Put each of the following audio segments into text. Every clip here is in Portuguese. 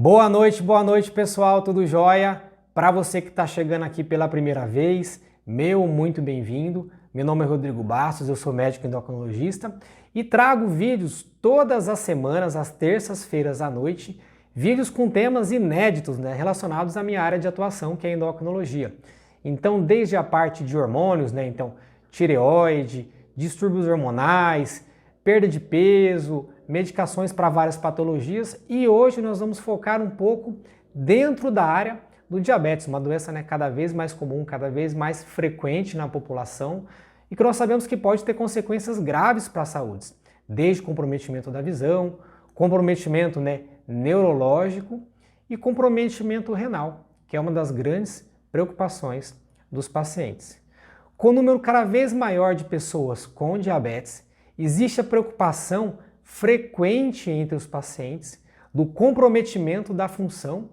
Boa noite pessoal, tudo jóia? Para você que está chegando aqui pela primeira vez, muito bem-vindo. Meu nome é Rodrigo Bastos, eu sou médico endocrinologista e trago vídeos todas as semanas, às terças-feiras à noite, vídeos com temas inéditos, relacionados à minha área de atuação, que é a endocrinologia. Então, desde a parte de hormônios, então tireoide, distúrbios hormonais, perda de peso, medicações para várias patologias, e hoje nós vamos focar um pouco dentro da área do diabetes, uma doença cada vez mais comum, cada vez mais frequente na população e que nós sabemos que pode ter consequências graves para a saúde, desde comprometimento da visão, comprometimento neurológico e comprometimento renal, que é uma das grandes preocupações dos pacientes. Com o número cada vez maior de pessoas com diabetes, existe a preocupação frequente entre os pacientes do comprometimento da função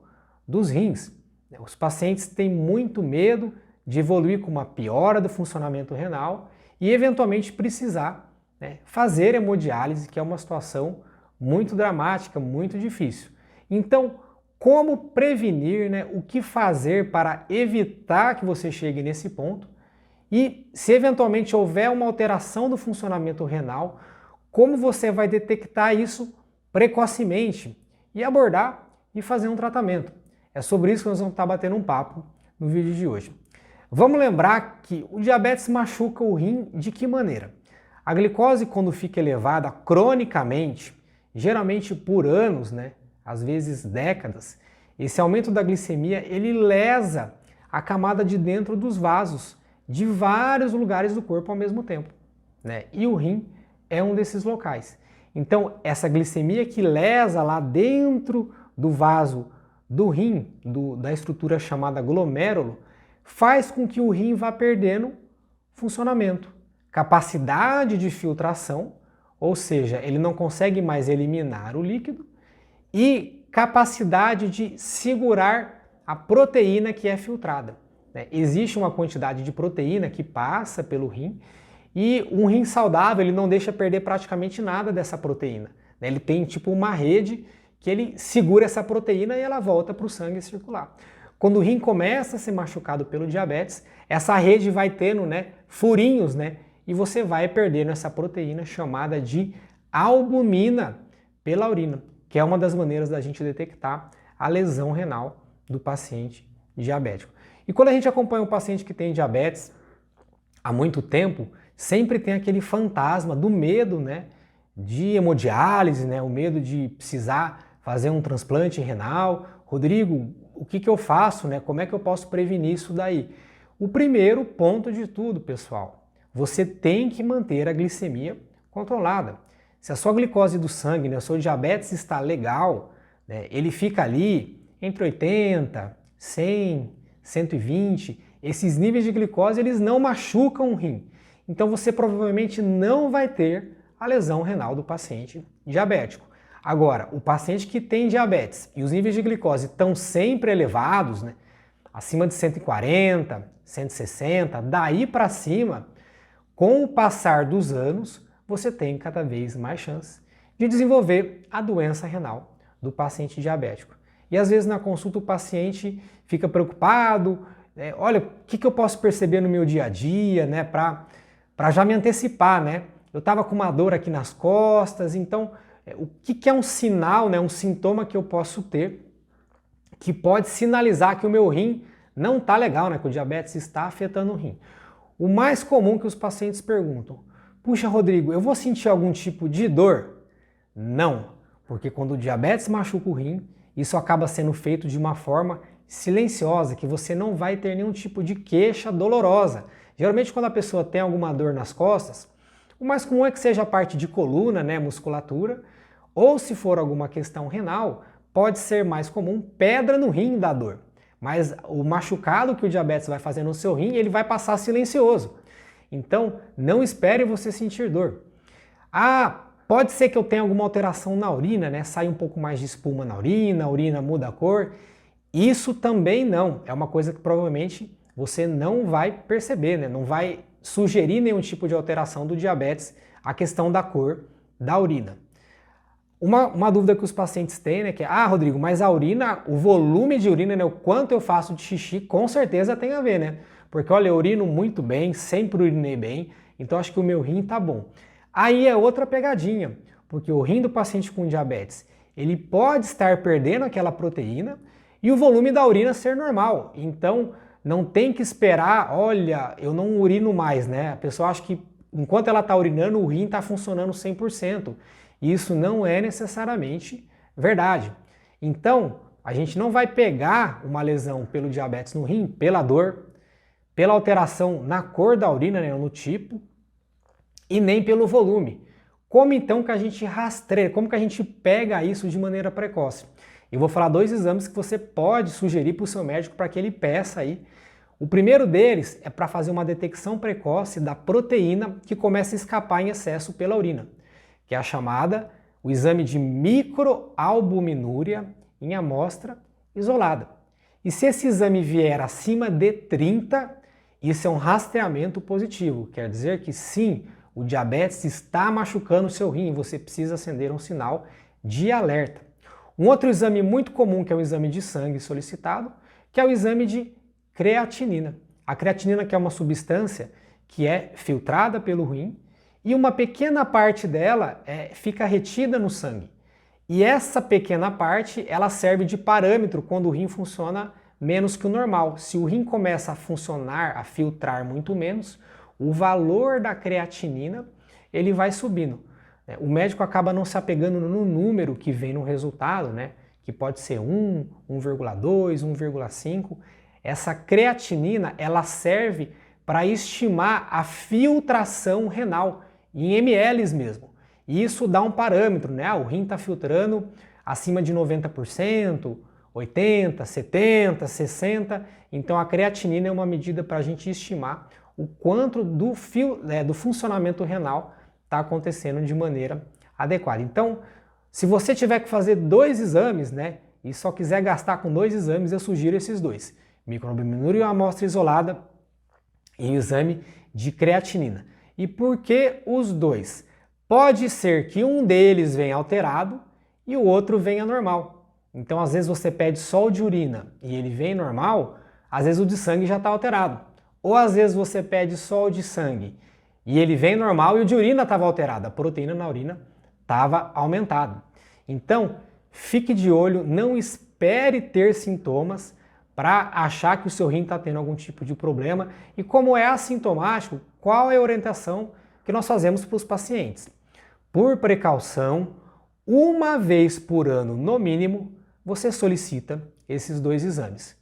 dos rins. Os pacientes têm muito medo de evoluir com uma piora do funcionamento renal e eventualmente precisar fazer hemodiálise, que é uma situação muito dramática, muito difícil. Então, como prevenir, o que fazer para evitar que você chegue nesse ponto? E se eventualmente houver uma alteração do funcionamento renal, como você vai detectar isso precocemente e abordar e fazer um tratamento? É sobre isso que nós vamos estar batendo um papo no vídeo de hoje. Vamos lembrar que o diabetes machuca o rim de que maneira? A glicose, quando fica elevada cronicamente, geralmente por anos, às vezes décadas, esse aumento da glicemia, ele lesa a camada de dentro dos vasos de vários lugares do corpo ao mesmo tempo, E o rim é um desses locais. Então, essa glicemia que lesa lá dentro do vaso do rim, da estrutura chamada glomérulo, faz com que o rim vá perdendo funcionamento, capacidade de filtração, ou seja, ele não consegue mais eliminar o líquido, e capacidade de segurar a proteína que é filtrada. Existe uma quantidade de proteína que passa pelo rim e um rim saudável ele não deixa perder praticamente nada dessa proteína. Ele tem tipo uma rede que ele segura essa proteína e ela volta para o sangue circular. Quando o rim começa a ser machucado pelo diabetes, essa rede vai tendo furinhos e você vai perdendo essa proteína chamada de albumina pela urina, que é uma das maneiras da gente detectar a lesão renal do paciente diabético. E quando a gente acompanha um paciente que tem diabetes há muito tempo, sempre tem aquele fantasma do medo de hemodiálise, o medo de precisar fazer um transplante renal. Rodrigo, o que eu faço? Como é que eu posso prevenir isso daí? O primeiro ponto de tudo, pessoal, você tem que manter a glicemia controlada. Se a sua glicose do sangue, o seu diabetes está legal, ele fica ali entre 80, 100, 120, esses níveis de glicose eles não machucam o rim. Então você provavelmente não vai ter a lesão renal do paciente diabético. Agora, o paciente que tem diabetes e os níveis de glicose estão sempre elevados, acima de 140, 160, daí para cima, com o passar dos anos, você tem cada vez mais chance de desenvolver a doença renal do paciente diabético. E às vezes na consulta o paciente fica preocupado, olha, o que eu posso perceber no meu dia a dia, para já me antecipar, Eu estava com uma dor aqui nas costas, então o que é um sinal, um sintoma que eu posso ter que pode sinalizar que o meu rim não está legal, que o diabetes está afetando o rim? O mais comum que os pacientes perguntam: puxa, Rodrigo, eu vou sentir algum tipo de dor? Não, porque quando o diabetes machuca o rim, isso acaba sendo feito de uma forma silenciosa, que você não vai ter nenhum tipo de queixa dolorosa. Geralmente quando a pessoa tem alguma dor nas costas, o mais comum é que seja a parte de coluna, musculatura, ou se for alguma questão renal, pode ser mais comum pedra no rim da dor. Mas o machucado que o diabetes vai fazer no seu rim, ele vai passar silencioso. Então, não espere você sentir dor. Pode ser que eu tenha alguma alteração na urina, sai um pouco mais de espuma na urina, a urina muda a cor. Isso também não. É uma coisa que provavelmente você não vai perceber, não vai sugerir nenhum tipo de alteração do diabetes, a questão da cor da urina. Uma dúvida que os pacientes têm, né, que é, Rodrigo, mas a urina, o volume de urina, né, o quanto eu faço de xixi, com certeza tem a ver, né? Porque, olha, eu urino muito bem, sempre urinei bem, então acho que o meu rim tá bom. Aí é outra pegadinha, porque o rim do paciente com diabetes, ele pode estar perdendo aquela proteína e o volume da urina ser normal. Então, não tem que esperar, olha, eu não urino mais, né? A pessoa acha que enquanto ela está urinando, o rim está funcionando 100%. Isso não é necessariamente verdade. Então, a gente não vai pegar uma lesão pelo diabetes no rim, pela dor, pela alteração na cor da urina, né, no tipo, e nem pelo volume. Como então que a gente rastreia, como que a gente pega isso de maneira precoce? Eu vou falar 2 exames que você pode sugerir para o seu médico para que ele peça aí. O primeiro deles é para fazer uma detecção precoce da proteína que começa a escapar em excesso pela urina, que é a chamada, o exame de microalbuminúria em amostra isolada. E se esse exame vier acima de 30, isso é um rastreamento positivo, quer dizer que sim, o diabetes está machucando o seu rim e você precisa acender um sinal de alerta. Um outro exame muito comum, que é o exame de sangue solicitado, que é o exame de creatinina. A creatinina que é uma substância que é filtrada pelo rim e uma pequena parte dela fica retida no sangue. E essa pequena parte ela serve de parâmetro quando o rim funciona menos que o normal. Se o rim começa a funcionar, a filtrar muito menos, o valor da creatinina ele vai subindo. O médico acaba não se apegando no número que vem no resultado, né? Que pode ser 1, 1,2, 1,5. Essa creatinina ela serve para estimar a filtração renal em ml mesmo. E isso dá um parâmetro, né? O rim está filtrando acima de 90%, 80%, 70%, 60%. Então a creatinina é uma medida para a gente estimar o quanto do funcionamento renal está acontecendo de maneira adequada. Então, se você tiver que fazer 2 exames, né? E só quiser gastar com 2 exames, eu sugiro esses 2. Microalbuminúria e uma amostra isolada e o exame de creatinina. E por que os 2? Pode ser que um deles venha alterado e o outro venha normal. Então, às vezes você pede só o de urina e ele vem normal, às vezes o de sangue já está alterado. Ou às vezes você pede só o de sangue e ele vem normal e o de urina estava alterado, a proteína na urina estava aumentada. Então, fique de olho, não espere ter sintomas para achar que o seu rim está tendo algum tipo de problema. E como é assintomático, qual é a orientação que nós fazemos para os pacientes? Por precaução, uma vez por ano no mínimo, você solicita esses 2 exames.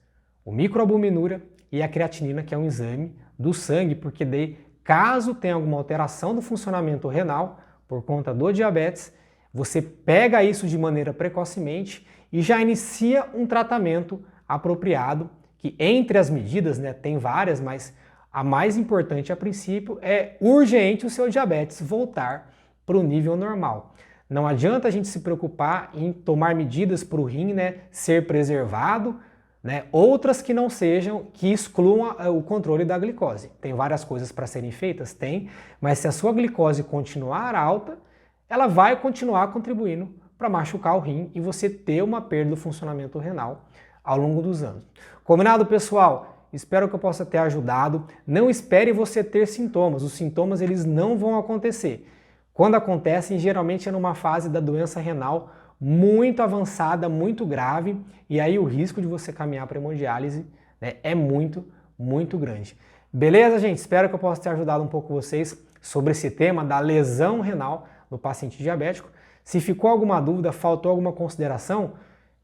O microalbuminúria e a creatinina, que é um exame do sangue, porque daí, caso tenha alguma alteração do funcionamento renal por conta do diabetes, você pega isso de maneira precocemente e já inicia um tratamento apropriado, que entre as medidas, né, tem várias, mas a mais importante a princípio é urgente o seu diabetes voltar para o nível normal. Não adianta a gente se preocupar em tomar medidas para o rim, né, ser preservado, né, outras que não sejam, que excluam o controle da glicose. Tem várias coisas para serem feitas? Tem, mas se a sua glicose continuar alta, ela vai continuar contribuindo para machucar o rim e você ter uma perda do funcionamento renal ao longo dos anos. Combinado, pessoal? Espero que eu possa ter ajudado. Não espere você ter sintomas. Os sintomas eles não vão acontecer. Quando acontecem, geralmente é numa fase da doença renal muito avançada, muito grave, e aí o risco de você caminhar para hemodiálise, né, é muito, muito grande. Beleza, gente? Espero que eu possa ter ajudado um pouco vocês sobre esse tema da lesão renal no paciente diabético. Se ficou alguma dúvida, faltou alguma consideração,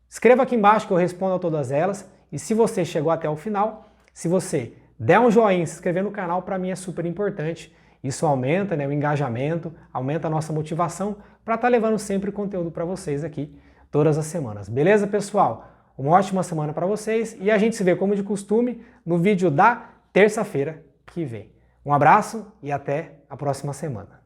escreva aqui embaixo que eu respondo a todas elas. E se você chegou até o final, se você der um joinha e se inscrever no canal, para mim é super importante. Isso aumenta, né, o engajamento, aumenta a nossa motivação para estar levando sempre conteúdo para vocês aqui todas as semanas. Beleza, pessoal? Uma ótima semana para vocês e a gente se vê como de costume no vídeo da terça-feira que vem. Um abraço e até a próxima semana.